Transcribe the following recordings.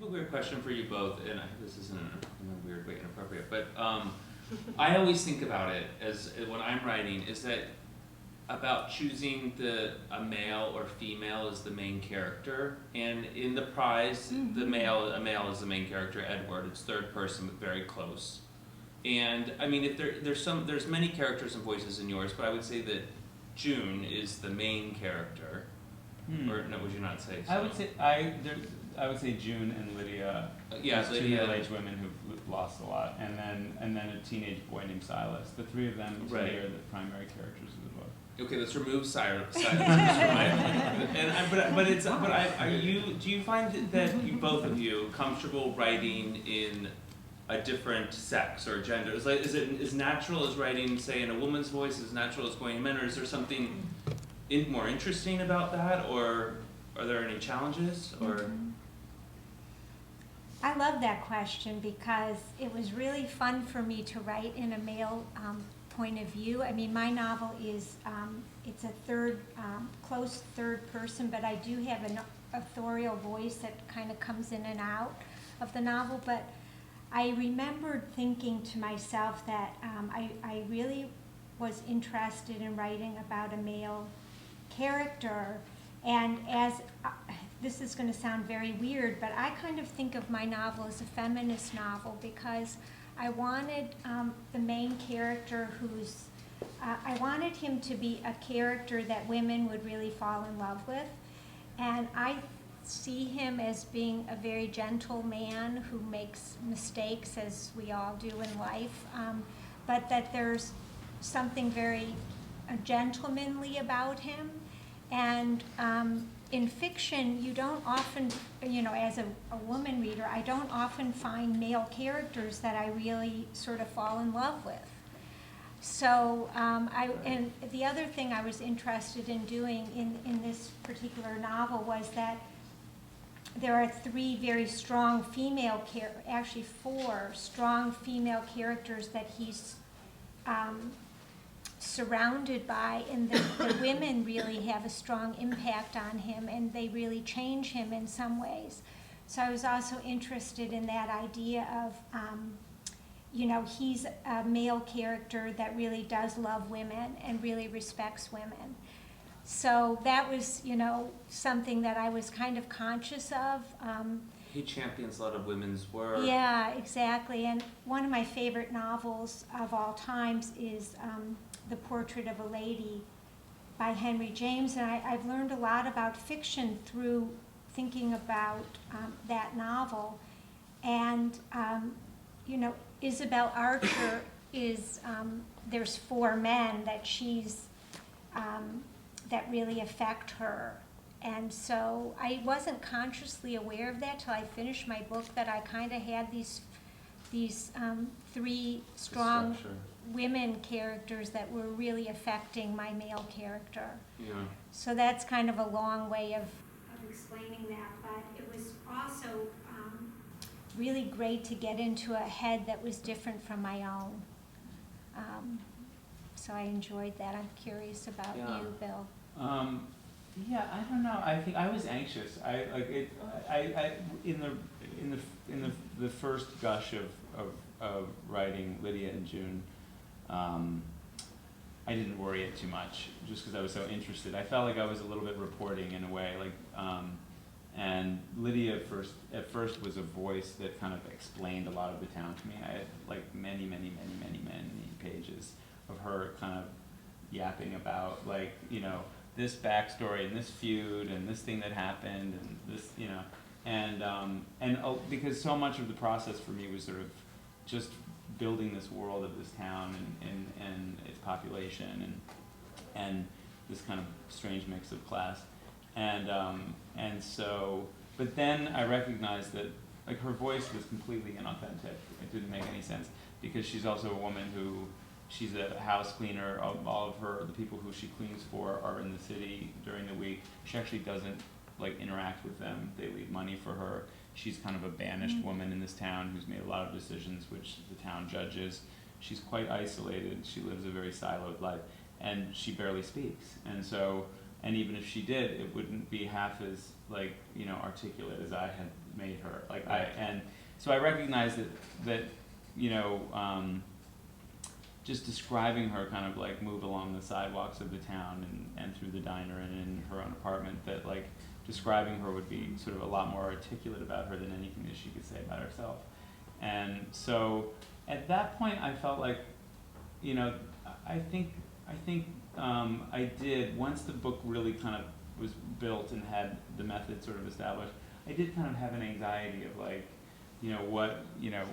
a weird question for you both, and this isn't in a weird way inappropriate, but I always think about it as when I'm writing is that about choosing a male or female as the main character, and in the prize, a male is the main character, Edward. It's third person, but very close. And I mean, if there's many characters and voices in yours, but I would say that June is the main character. Or no, would you not say so? I would say June and Lydia. Yeah, two middle-aged women who've lost a lot, and then a teenage boy named Silas. The three of them to me are the primary characters of the book. Okay, let's remove Silas. Do you find that you both of you comfortable writing in a different sex or gender? Is it as natural as writing, say, in a woman's voice, as natural as going in men, or is there something more interesting about that, or are there any challenges, or? I love that question because it was really fun for me to write in a male point of view. I mean, my novel is, it's a close third person, but I do have an authorial voice that kind of comes in and out of the novel. But I remembered thinking to myself that I really was interested in writing about a male character, and as this is going to sound very weird, but I kind of think of my novel as a feminist novel because I wanted the main character I wanted him to be a character that women would really fall in love with, and I see him as being a very gentle man who makes mistakes, as we all do in life, but that there's something very gentlemanly about him. And in fiction, you don't often, as a woman reader, I don't often find male characters that I really sort of fall in love with. So, and the other thing I was interested in doing in this particular novel was that there are three very strong female actually four strong female characters that he's surrounded by, and the women really have a strong impact on him, and they really change him in some ways. So I was also interested in that idea of, he's a male character that really does love women and really respects women. So that was, something that I was kind of conscious of. He champions a lot of women's work. Yeah, exactly. And one of my favorite novels of all times is The Portrait of a Lady by Henry James. And I've learned a lot about fiction through thinking about that novel. And, Isabel Archer is, there's four men that that really affect her. And so I wasn't consciously aware of that till I finished my book, that I kind of had these three strong women characters that were really affecting my male character. Yeah. So that's kind of a long way of explaining that, but it was also really great to get into a head that was different from my own. So I enjoyed that. I'm curious about you, Bill. Yeah, I don't know. I think I was anxious. In the first gush of writing Lydia and June, I didn't worry it too much, just because I was so interested. I felt like I was a little bit reporting in a way, and Lydia at first was a voice that kind of explained a lot of the town to me. I had like many pages of her kind of yapping about this backstory and this feud and this thing that happened and this, and because so much of the process for me was sort of just building this world of this town and its population and this kind of strange mix of class, and so, but then I recognized that her voice was completely inauthentic. It didn't make any sense because she's also a woman who. She's a house cleaner. All of the people who she cleans for are in the city during the week. She actually doesn't interact with them. They leave money for her. She's kind of a banished woman in this town who's made a lot of decisions which the town judges. She's quite isolated. She lives a very siloed life, and she barely speaks. And so, and even if she did, it wouldn't be half as articulate as I had made her. And so I recognize that you know, just describing her kind of like move along the sidewalks of the town and through the diner and in her own apartment, that like describing her would be sort of a lot more articulate about her than anything that she could say about herself. And so at that point I felt like, you know, I think I did, once the book really kind of was built and had the method sort of established, I did kind of have an anxiety of like, you know, what, you know,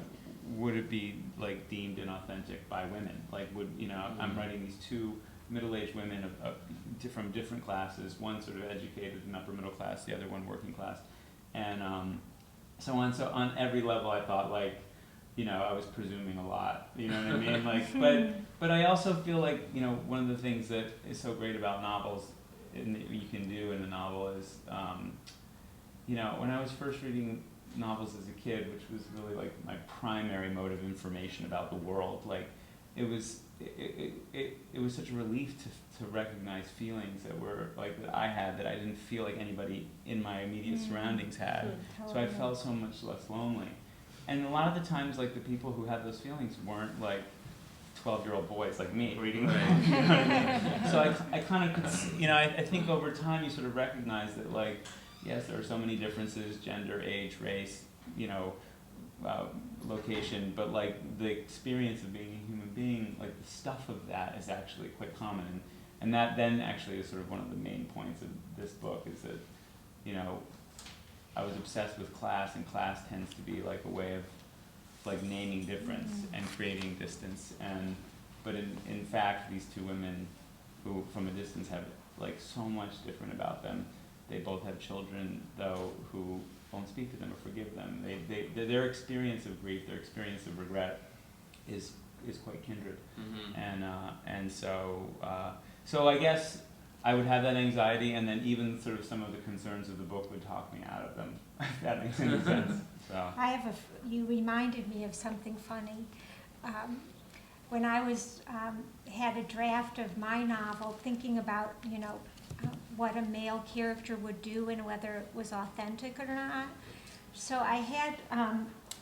would it be like deemed inauthentic by women? Like would, you know, I'm writing these two middle-aged women from different classes, one sort of educated and upper middle class, the other one working class. And so on every level I thought like, you know, I was presuming a lot, you know what I mean? Like, but I also feel like, you know, one of the things that is so great about novels and that you can do in a novel is, you know, when I was first reading novels as a kid, which was really like my primary mode of information about the world, like it was such a relief to recognize feelings that were like that I had that I didn't feel like anybody in my immediate surroundings had. So I felt so much less lonely. And a lot of the times, like the people who had those feelings weren't like 12-year-old boys like me reading them. You know what I mean? So I kind of could, you know, I think over time you sort of recognize that like, yes, there are so many differences, gender, age, race, you know, location, but like the experience of being a human being, like the stuff of that is actually quite common. And that then actually is sort of one of the main points of this book, is that, you know, I was obsessed with class, and class tends to be like a way of like naming difference and creating distance. But in fact, these two women who from a distance have like so much different about them. They both have children, though, who won't speak to them or forgive them. Their experience of grief, their experience of regret, is quite kindred. And so I guess I would have that anxiety, and then even sort of some of the concerns of the book would talk me out of them, if that makes any sense. So. You reminded me of something funny. When I was had a draft of my novel, thinking about, you know, what a male character would do and whether it was authentic or not. So I had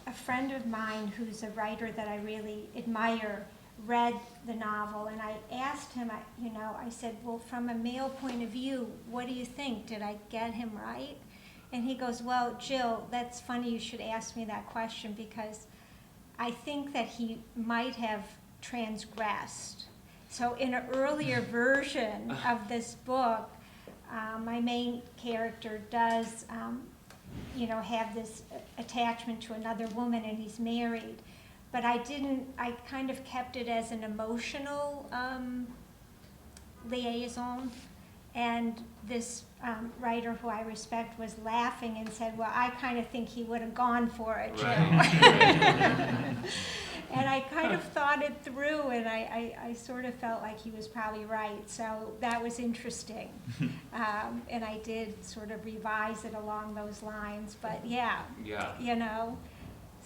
a friend of mine who's a writer that I really admire read the novel, and I asked him, I said, well, from a male point of view, what do you think? Did I get him right? And he goes, well, Jill, that's funny you should ask me that question, because I think that he might have transgressed. So in an earlier version of this book, my main character does, have this attachment to another woman, and he's married. But I kind of kept it as an emotional liaison. And this writer who I respect was laughing and said, well, I kind of think he would have gone for it, Jill. Right. And I kind of thought it through, and I sort of felt like he was probably right. So that was interesting. And I did sort of revise it along those lines. But yeah.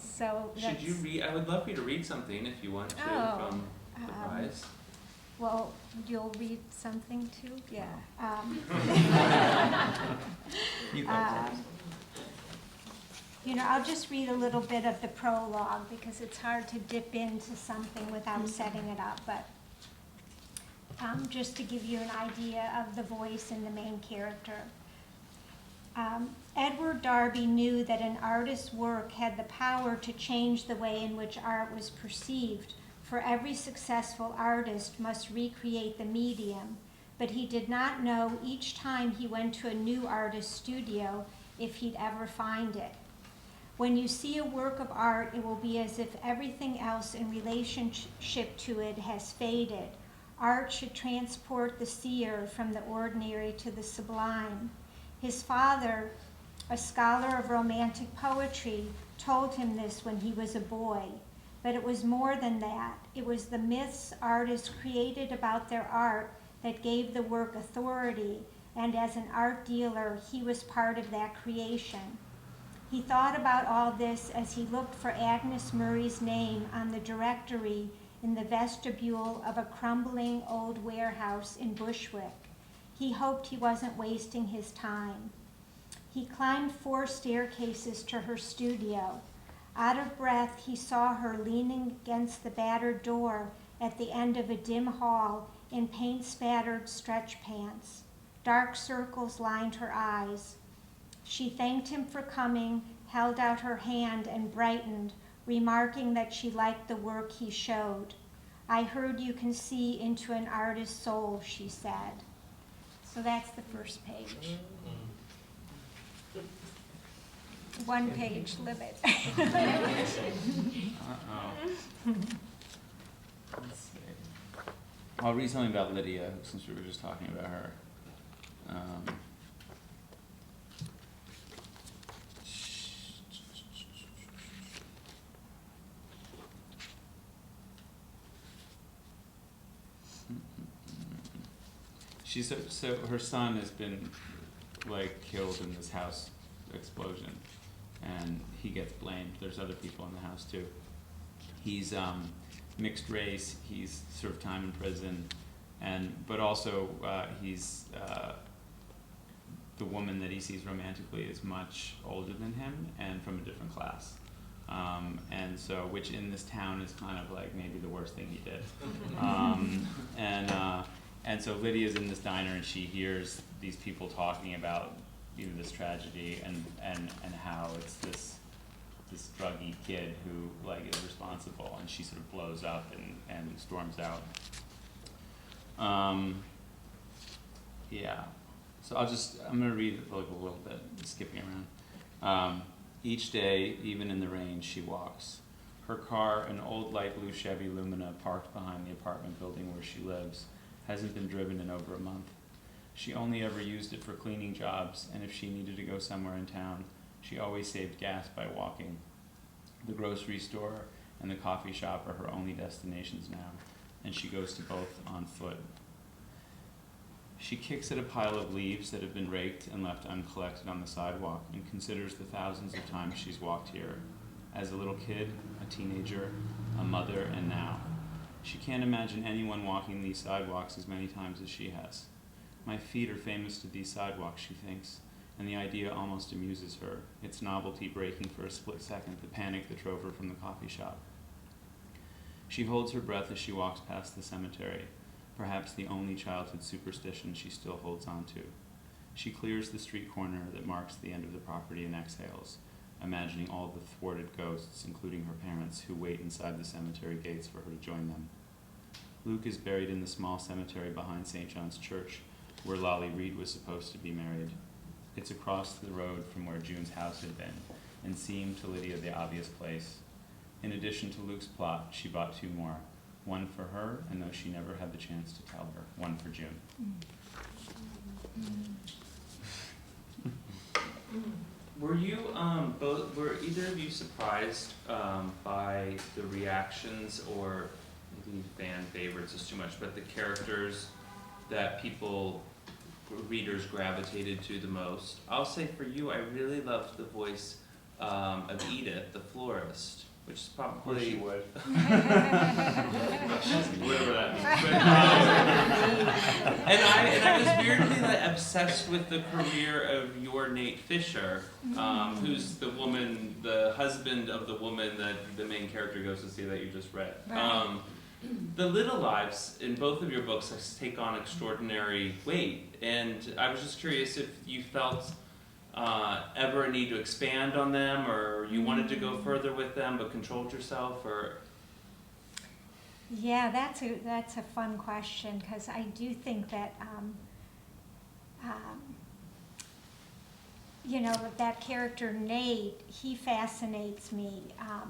So should you read? I would love for you to read something if you want to from the prize. Well, you'll read something too? Yeah. I'll just read a little bit of the prologue, because it's hard to dip into something without setting it up. But just to give you an idea of the voice and the main character. Edward Darby knew that an artist's work had the power to change the way in which art was perceived, for every successful artist must recreate the medium, but he did not know each time he went to a new artist's studio if he'd ever find it. When you see a work of art, it will be as if everything else in relationship to it has faded. Art should transport the seer from the ordinary to the sublime. His father, a scholar of romantic poetry, told him this when he was a boy. But it was more than that. It was the myths artists created about their art that gave the work authority, and as an art dealer, he was part of that creation. He thought about all this as he looked for Agnes Murray's name on the directory in the vestibule of a crumbling old warehouse in Bushwick. He hoped he wasn't wasting his time. He climbed 4 staircases to her studio. Out of breath, he saw her leaning against the battered door at the end of a dim hall in paint-spattered stretch pants. Dark circles lined her eyes. She thanked him for coming, held out her hand, and brightened, remarking that she liked the work he showed. "I heard you can see into an artist's soul," she said. So that's the first page. 1 page limit. Uh-oh. Let's see. I'll read something about Lydia, since we were just talking about her. So her son has been like killed in this house explosion, and he gets blamed. There's other people in the house too. He's mixed race. He's served time in prison, but also he's the woman that he sees romantically is much older than him and from a different class. And so, which in this town is kind of like maybe the worst thing he did. And so Lydia's in this diner and she hears these people talking about this tragedy and how it's this druggy kid who like is responsible, and she sort of blows up and storms out. Yeah. So I'm gonna read like a little bit, skipping around. Each day, even in the rain, she walks. Her car, an old light blue Chevy Lumina parked behind the apartment building where she lives, hasn't been driven in over a month. She only ever used it for cleaning jobs, and if she needed to go somewhere in town, she always saved gas by walking. The grocery store and the coffee shop are her only destinations now, and she goes to both on foot. She kicks at a pile of leaves that have been raked and left uncollected on the sidewalk and considers the thousands of times she's walked here. As a little kid, a teenager, a mother, and now. She can't imagine anyone walking these sidewalks as many times as she has. My feet are famous to these sidewalks, she thinks, and the idea almost amuses her, its novelty breaking for a split second the panic that drove her from the coffee shop. She holds her breath as she walks past the cemetery, perhaps the only childhood superstition she still holds on to. She clears the street corner that marks the end of the property and exhales, imagining all the thwarted ghosts, including her parents, who wait inside the cemetery gates for her to join them. Luke is buried in the small cemetery behind St. John's Church, where Lolly Reed was supposed to be married. It's across the road from where June's house had been, and seemed to Lydia the obvious place. In addition to Luke's plot, she bought 2 more. One for her, and though she never had the chance to tell her, one for June. Were either of you surprised by the reactions, or maybe fan favorites is too much, but the characters that readers gravitated to the most? I'll say for you, I really loved the voice of Edith, the florist, which is probably... Of course you would. Whatever that means. But, and I was weirdly obsessed with the career of your Nate Fisher, who's the husband of the woman that the main character goes to see that you just read. Right. The little lives in both of your books take on extraordinary weight, and I was just curious if you felt ever a need to expand on them, or you wanted to go further with them but controlled yourself, or... Yeah, that's a fun question, because I do think that that character Nate, he fascinates me,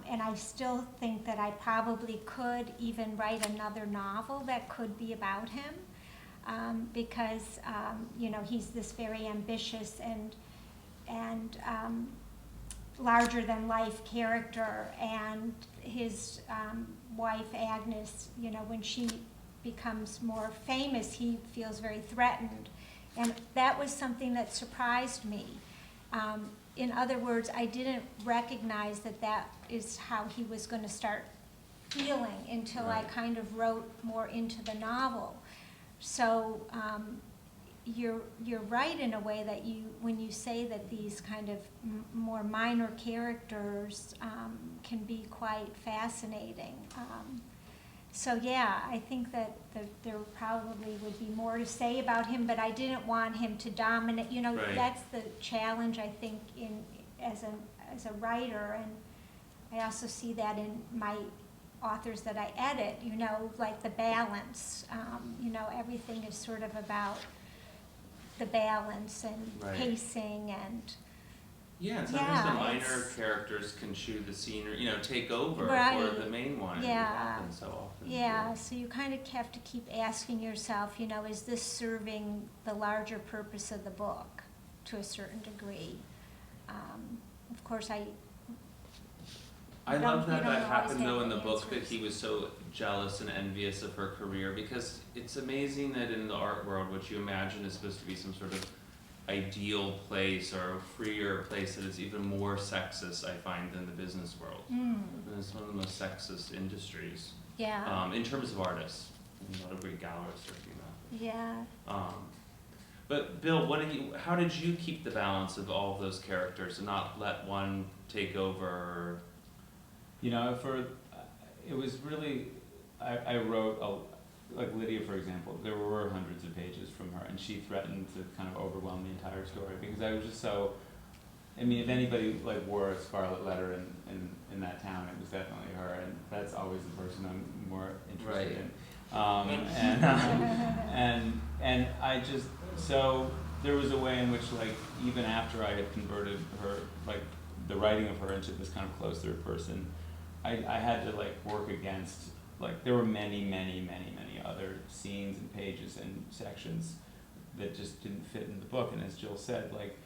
and I still think that I probably could even write another novel that could be about him, because he's this very ambitious and larger than life character, and his wife Agnes, when she becomes more famous, he feels very threatened, and that was something that surprised me. In other words, I didn't recognize that is how he was going to start feeling until I kind of wrote more into the novel. So you're right in a way that when you say that these kind of more minor characters can be quite fascinating. So yeah, I think that there probably would be more to say about him, but I didn't want him to dominate. You know, Right. that's the challenge, I think, as a writer, and I also see that in my authors that I edit. You know, like the balance. You know, everything is sort of about the balance and Right. pacing and. Yeah, and sometimes the Yeah, minor it's- characters can chew the scene or, take over for Right. the main one. Yeah. It happens so often. Yeah, so you kind of have to keep asking yourself, is this serving the larger purpose of the book to a certain degree? Of course, I don't- love that you don't always happened though have in the the book, that answers. he was so jealous and envious of her career, because it's amazing that in the art world, which you imagine is supposed to be some sort of ideal place or a freer place, that is even more sexist, I find, than the business world. And it's one of the most sexist industries, yeah, in terms of artists. And a lot of great gallerists are female. yeah. But Bill, how did you keep the balance of all of those characters and not let one take over? You know, it was really, I wrote, like Lydia, for example, there were hundreds of pages from her, and she threatened to kind of overwhelm the entire story, because I was just so, I mean, if anybody like wore a scarlet letter in that town, it was definitely her, and that's always the person I'm more interested Right. in. And I just, so there was a way in which, like, even after I had converted her, like, the writing of her into this kind of close third person, I had to, like, work against, like, there were many other scenes and pages and sections that just didn't fit in the book. And as Jill said, like,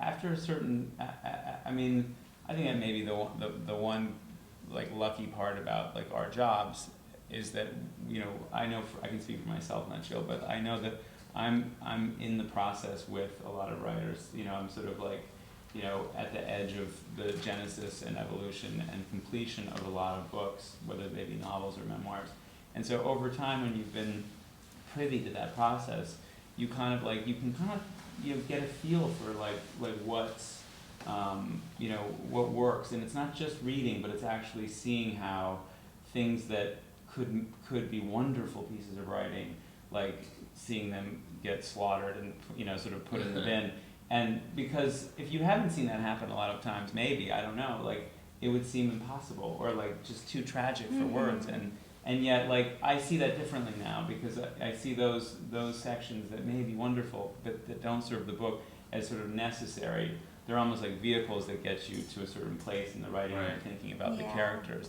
after a certain, I mean, I think that maybe the one like lucky part about like our jobs is that, I know I can speak for myself, not Jill, but I know that I'm in the process with a lot of writers. I'm sort of like, at the edge of the genesis and evolution and completion of a lot of books, whether they be novels or memoirs. And so over time, when you've been privy to that process, you can get a feel for like what's, what works. And it's not just reading, but it's actually seeing how things that could be wonderful pieces of writing, like seeing them get slaughtered and, sort of put in the bin. And because if you haven't seen that happen a lot of times, maybe, I don't know, like, it would seem impossible or like just too tragic for words. And yet, like, I see that differently now, because I see those sections that may be wonderful but that don't serve the book as sort of necessary. They're almost like vehicles that get you to a certain place in the writing Right. and thinking about the Yeah. characters.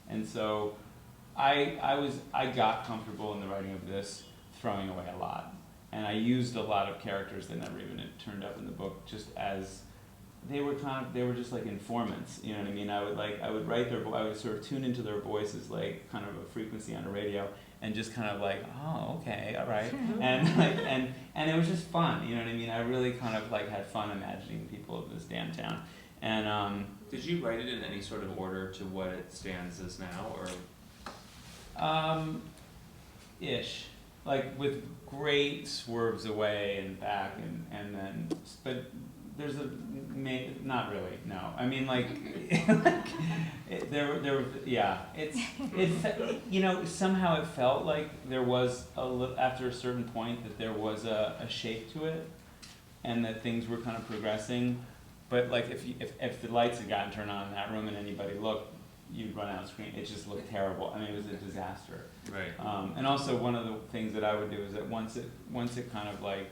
And so I got comfortable in the writing of this throwing away a lot. And I used a lot of characters that never even turned up in the book, just as they were just like informants, you know what I mean? I would write I would sort of tune into their voices like kind of a frequency on a radio, and just kind of like, oh, okay, all right. And it was just fun, you know what I mean? I really kind of like had fun imagining people of this damn town. And Did you write it in any sort of order to what it stands as now, or? Ish. Like with great swerves away and back and then, but there's not really, no. I mean, like, somehow it felt like there was after a certain point that there was a shape to it, and that things were kind of progressing. But like if the lights had gotten turned on in that room and anybody looked, you'd run out of screen. It just looked terrible. I mean, it was a disaster. Right. And also one of the things that I would do is that once it kind of like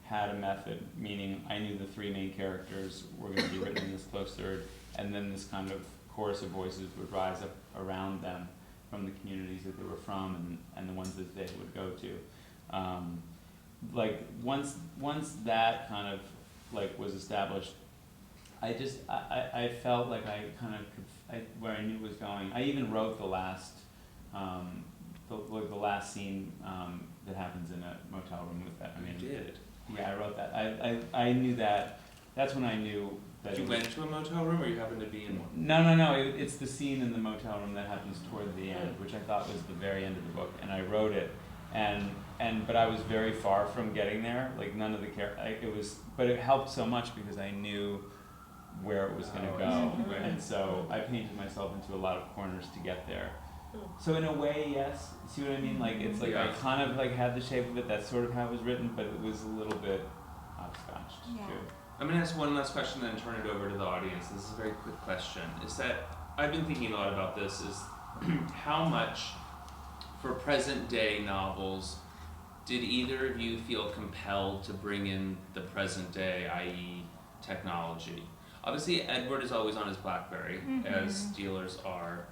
had a method, meaning I knew the three main characters were going to be written in this close third, and then this kind of chorus of voices would rise up around them from the communities that they were from and the ones that they would go to. Like once that kind of like was established, I felt like I kind of where I knew it was going. I even wrote the last the last scene that happens in a motel room with that. I mean, You did. Yeah, I wrote that. I knew that. That's when I knew that. You went to a motel room, or you happened to be in one? No. It's the scene in the motel room that happens toward the end, which I thought was the very end of the book, and I wrote it But I was very far from getting there. Like none of the but it helped so much because I knew where it was going to go, right. and so I painted myself into a lot of corners to get there. So in a way, yes. See what I mean? Like it's like I kind of like had the shape of it. That's sort of how it was written, but it was a little bit hopscotched too. I'm gonna ask one last question, then turn it over to the audience. This is a very quick question. Is that I've been thinking a lot about this. Is how much for present day novels did either of you feel compelled to bring in the present day, i.e., technology? Obviously, Edward is always on his BlackBerry, as dealers are.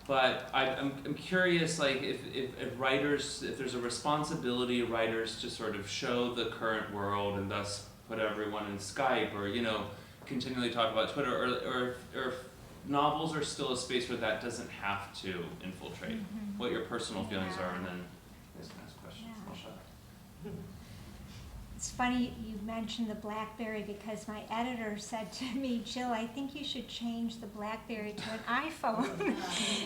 But I'm curious, like, if writers, if there's a responsibility of writers to sort of show the current world and thus put everyone in Skype or, you know, continually talk about Twitter, or if novels are still a space where that doesn't have to infiltrate. What your personal feelings are, and then you guys can ask questions. I'll shut up. It's funny you mentioned the BlackBerry because my editor said to me, Jill, I think you should change the BlackBerry to an iPhone.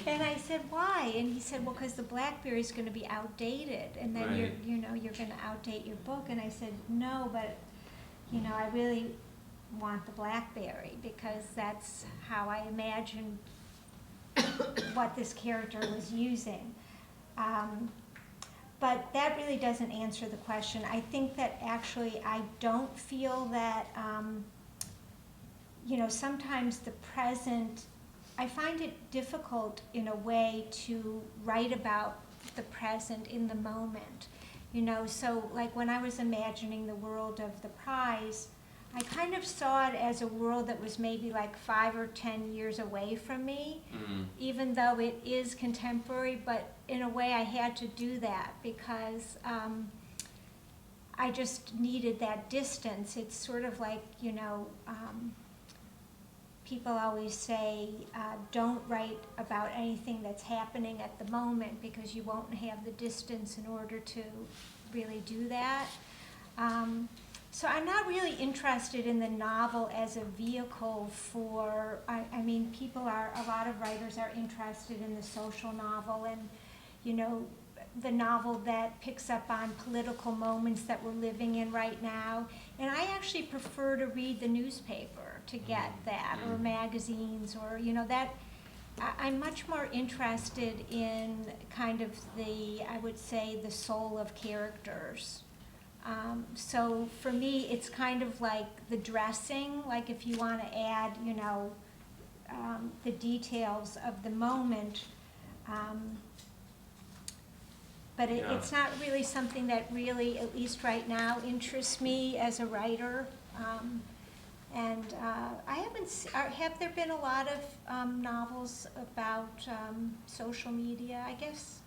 And I said, why? And he said, well, because the BlackBerry is going to be outdated, and then Right. you're going to outdate your book. And I said, no, but I really want the BlackBerry because that's how I imagined what this character was using. But that really doesn't answer the question. I think that actually I don't feel that, sometimes the present, I find it difficult in a way to write about the present in the moment. So like when I was imagining the world of the prize, I kind of saw it as a world that was maybe like 5 or 10 years away from me, even though it is contemporary, but in a way I had to do that because I just needed that distance. It's sort of like, people always say, don't write about anything that's happening at the moment because you won't have the distance in order to really do that. So I'm not really interested in the novel as a vehicle for, a lot of writers are interested in the social novel and, the novel that picks up on political moments that we're living in right now. And I actually prefer to read the newspaper to get that, or magazines, or, that. I'm much more interested in kind of I would say, the soul of characters. So for me, it's kind of like the dressing, like if you want to add, the details of the moment. But it's not really something that really, at least right now, interests me as a writer. I haven't, have there been a lot of novels about social media, I guess?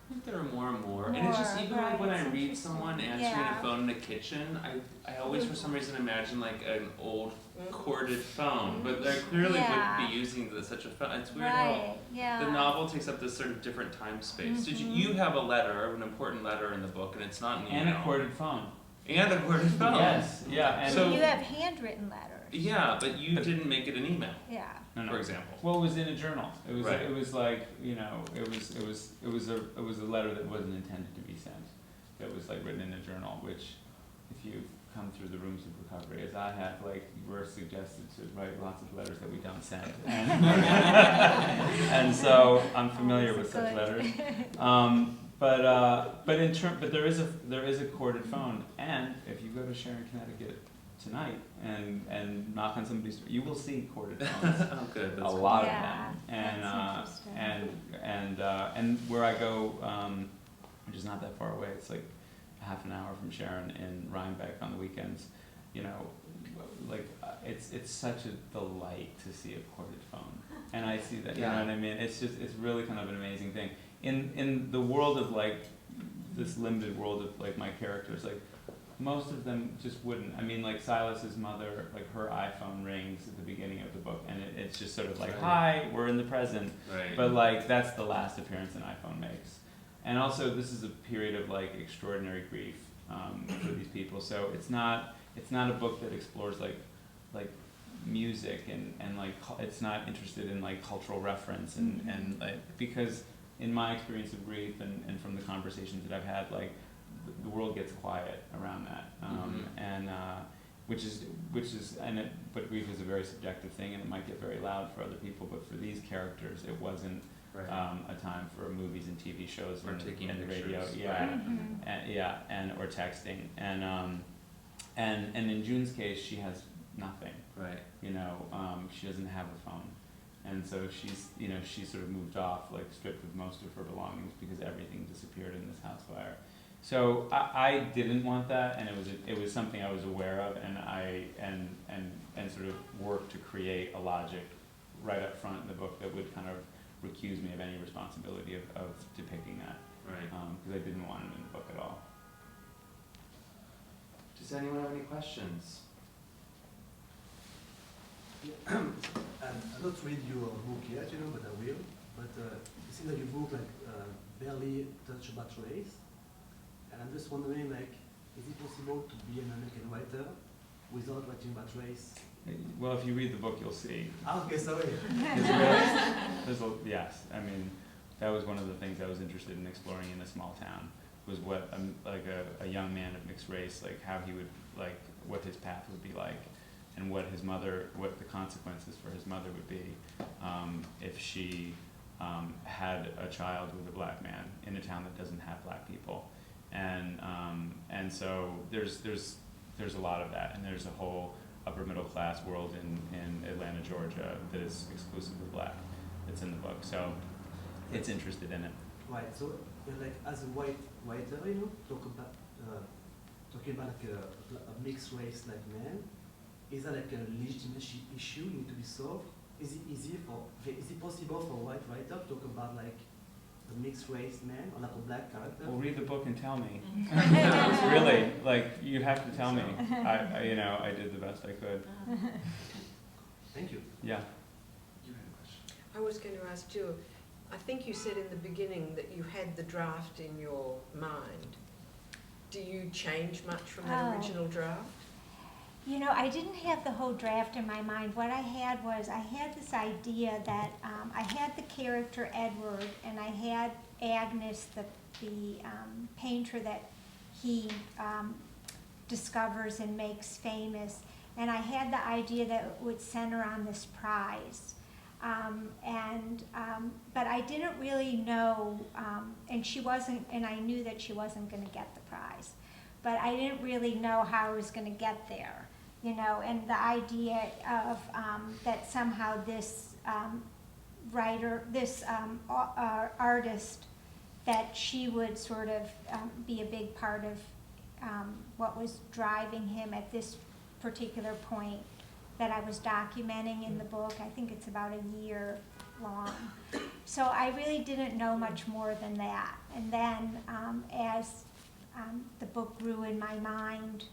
I think there are more and more. And it's just, even like when I read someone answering a phone in the kitchen, I always for some reason imagine like an old corded phone, but they clearly wouldn't be using such a phone. It's weird how the novel takes up this sort of different time space. Did you have a letter, an important letter in the book, and it's not an email. And a corded phone. And a corded phone. Yes, yeah. And so you have handwritten letters. Yeah, but you didn't make it an email. Yeah. No. For example. Well, it was in a journal. It was Right. it was like, it was a letter that wasn't intended to be sent. That was like written in a journal, which if you've come through the rooms of recovery as I have, like you were suggested to write lots of letters that we don't send. And so I'm familiar with such letters. But there is a corded phone, and if you go to Sharon, Connecticut tonight and knock on somebody's door, you will see corded phones. Oh, good. That's a cool. lot of them. And where I go, which is not that far away, it's like half an hour from Sharon in Rhinebeck on the weekends. It's such a delight to see a corded phone, and I see that. You know what I mean? It's really kind of an amazing thing. In the world of like this limited world of like my characters, like most of them just wouldn't. I mean, like Silas's mother, like her iPhone rings at the beginning of the book, and it's just sort of like, "Hi, we're in the present." Right. But like that's the last appearance an iPhone makes. And also, this is a period of like extraordinary grief for these people. So it's not a book that explores like music and like it's not interested in like cultural reference and like because in my experience of grief and from the conversations that I've had, like the world gets quiet around that, and which is but grief is a very subjective thing, and it might get very loud for other people. But for these characters, it wasn't Right. a time for movies and TV shows Or taking and pictures. radio, and or texting, and in June's case, she has nothing. Right. You know, she doesn't have a phone, and so she's sort of moved off, like stripped of most of her belongings because everything disappeared in this house fire. So I didn't want that, and it was something I was aware of, and I sort of worked to create a logic right up front in the book that would kind of recuse me of any responsibility of depicting that, Right. because I didn't want it in the book at all. Does anyone have any questions? I'm not read your book yet, but I will. But it seems that your book barely touch about race, and I'm just wondering, is it possible to be an American writer without writing about race? Well, if you read the book, you'll see. Okay, sorry. Yes, I mean, that was one of the things I was interested in exploring in a small town, was what a young man of mixed race, like how he would, like what his path would be like, and what the consequences for his mother would be if she had a child with a black man in a town that doesn't have black people, and so there's a lot of that, and there's a whole upper middle class world in Atlanta, Georgia, that is exclusively black. That's in the book, so it's interested in it. Right. So, as a white writer, talking about a mixed race like man, is that like a legitimate issue need to be solved? Is it possible for a white writer to talk about like a mixed race man or like a black character? Well, read the book and tell me. It's really, like, you have to tell me. I did the best I could. Thank you. Yeah. You had a question. I was going to ask you, I think you said in the beginning that you had the draft in your mind. Do you change much from that original draft? You know, I didn't have the whole draft in my mind. What I had this idea that I had the character Edward, and I had Agnes, the painter that he discovers and makes famous, and I had the idea that it would center on this prize. But I didn't really know, and I knew that she wasn't going to get the prize, but I didn't really know how I was going to get there, and the idea of that somehow this artist, that she would sort of be a big part of what was driving him at this particular point that I was documenting in the book. I think it's about a year long. So I really didn't know much more than that. And then as the book grew in my mind,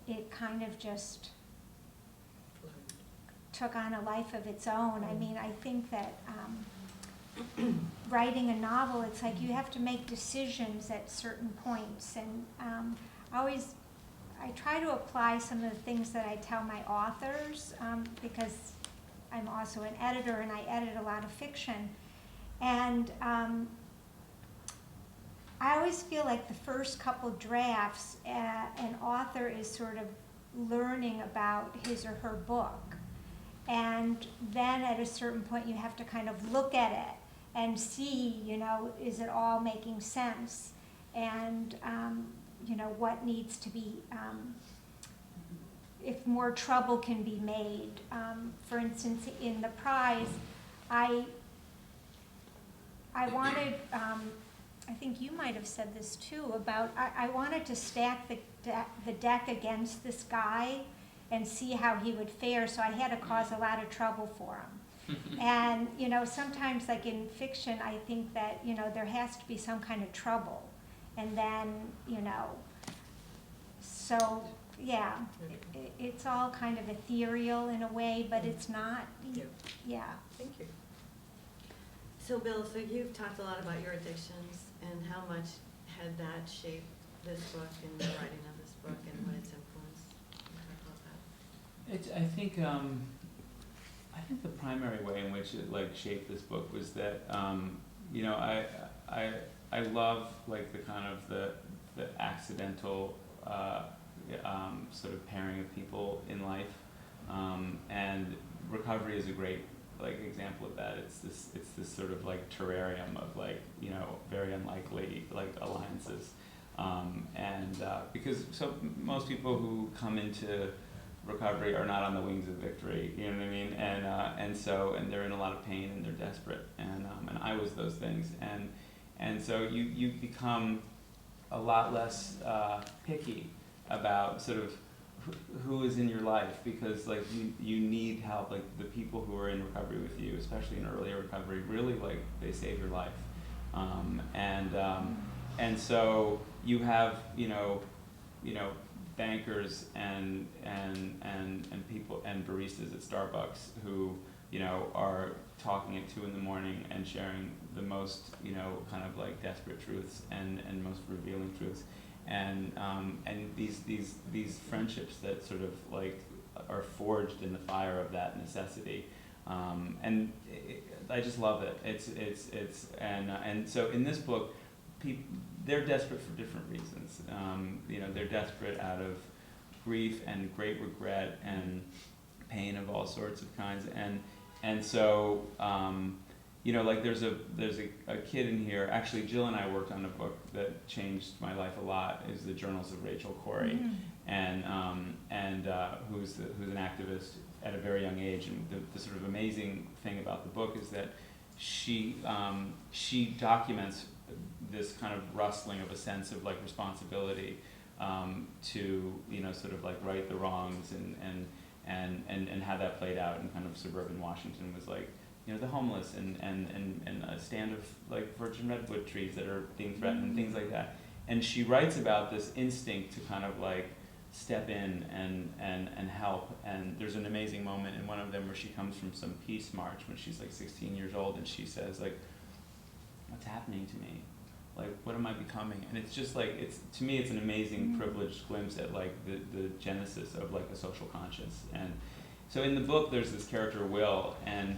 it kind of just took on a life of its own. I mean, I think that writing a novel, it's like you have to make decisions at certain points. And I try to apply some of the things that I tell my authors, because I'm also an editor and I edit a lot of fiction. And I always feel like the first couple drafts, an author is sort of learning about his or her book. And then at a certain point you have to kind of look at it and see, is it all making sense? And what needs to be, if more trouble can be made. For instance, in the prize, I wanted, I think you might have said this too, about I wanted to stack the deck against this guy and see how he would fare, so I had to cause a lot of trouble for him. And, sometimes like in fiction, I think that, there has to be some kind of trouble. And then, so, yeah, it's all kind of ethereal in a way, but it's not, yeah. Thank you. So Bill, you've talked a lot about your addictions and how much had that shaped this book and the writing of this book and what its influence. Can you talk about that? I think I think the primary way in which it like shaped this book was that you know I love like the kind of the accidental sort of pairing of people in life, and recovery is a great like example of that. It's this sort of like terrarium of like, you know, very unlikely like alliances, and because so most people who come into recovery are not on the wings of victory, you know what I mean, and they're in a lot of pain and they're desperate, and I was those things, and so you become a lot less picky about sort of who is in your life, because like you need help. Like the people who are in recovery with you, especially in earlier recovery, really like they save your life, and so you have you know bankers and people and baristas at Starbucks who you know are talking at 2 a.m. and sharing the most you know kind of like desperate truths and most revealing truths, and these friendships that sort of like are forged in the fire of that necessity, and I just love it. It's and so in this book, they're desperate for different reasons. You know, they're desperate out of grief and great regret and pain of all sorts of kinds, and so you know, like there's a kid in here. Actually, Jill and I worked on a book that changed my life a lot. Is the Journals of Rachel Corrie, and who's an activist at a very young age. And the sort of amazing thing about the book is that she documents this kind of rustling of a sense of like responsibility to you know sort of like right the wrongs and how that played out in kind of suburban Washington was like. You know, the homeless and a stand of like virgin redwood trees that are being threatened and things like that. And she writes about this instinct to kind of like step in and help. And there's an amazing moment in one of them where she comes from some peace march when she's like 16 years old, and she says like, what's happening to me? Like, what am I becoming? And it's just like, to me it's an amazing privileged glimpse at like the genesis of like a social conscience. And so in the book there's this character Will, and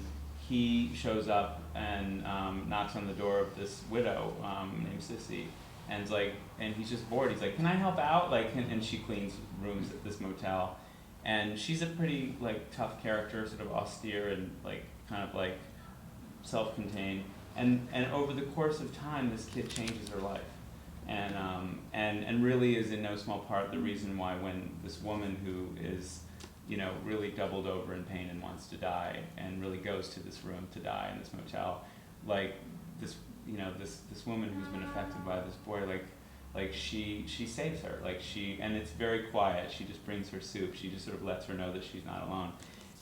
he shows up and knocks on the door of this widow named Sissy, and he's just bored. He's like, "Can I help out?" Like, and she cleans rooms at this motel, and she's a pretty like tough character, sort of austere and like kind of like self-contained. And over the course of time, this kid changes her life, and really is in no small part the reason why when this woman who is you know, really doubled over in pain and wants to die, and really goes to this room to die in this motel, like this, you know, this woman who's been affected by this boy, like she saves her, like and it's very quiet. She just brings her soup. She just sort of lets her know that she's not alone,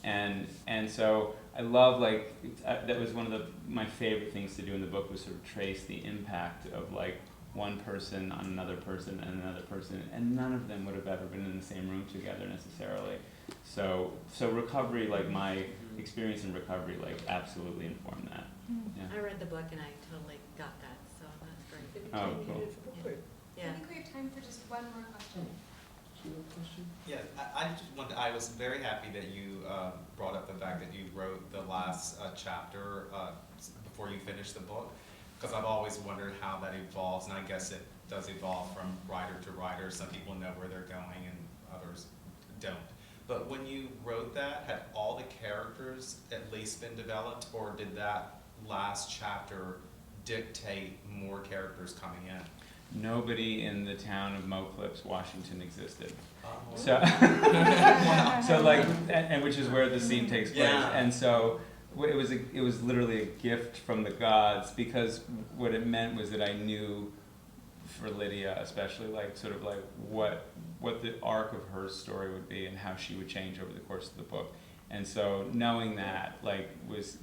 and so I love like that was one of my favorite things to do in the book was sort of trace the impact of like one person on another person and another person, and none of them would have ever been in the same room together necessarily. So recovery, like my experience in recovery, like absolutely informed that. Yeah. I read the book and I totally got that, so that's great. Oh, cool. Yeah. I think we have time for just one more question. Yeah, I was very happy that you brought up the fact that you wrote the last chapter before you finished the book, because I've always wondered how that evolves, and I guess it does evolve from writer to writer. Some people know where they're going and others don't. But when you wrote that, had all the characters at least been developed, or did that last chapter dictate more characters coming in? Nobody in the town of Mo Clips, Washington existed. Oh. So, so like, and which is where the scene takes place. Yeah. And so it was literally a gift from the gods, because what it meant was that I knew, for Lydia especially, like sort of like what the arc of her story would be and how she would change over the course of the book. And so knowing that like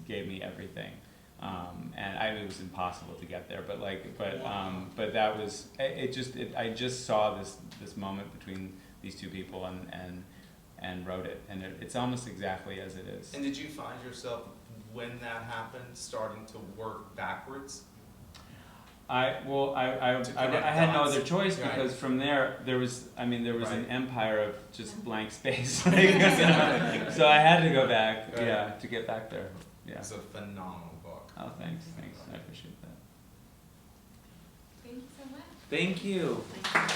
gave me everything. And it was impossible to get there, but that was I just saw this moment between these two people and wrote it, and it's almost exactly as it is. And did you find yourself, when that happened, starting to work backwards? Well, To I connect had no dots. other choice Right. because from there was an Right. empire of just blank space. Like, so I had to go back, Right. yeah, to get back there. Yeah. It's a phenomenal book. Oh, thanks. I appreciate that. Thank you so much. Thank you. Thank you.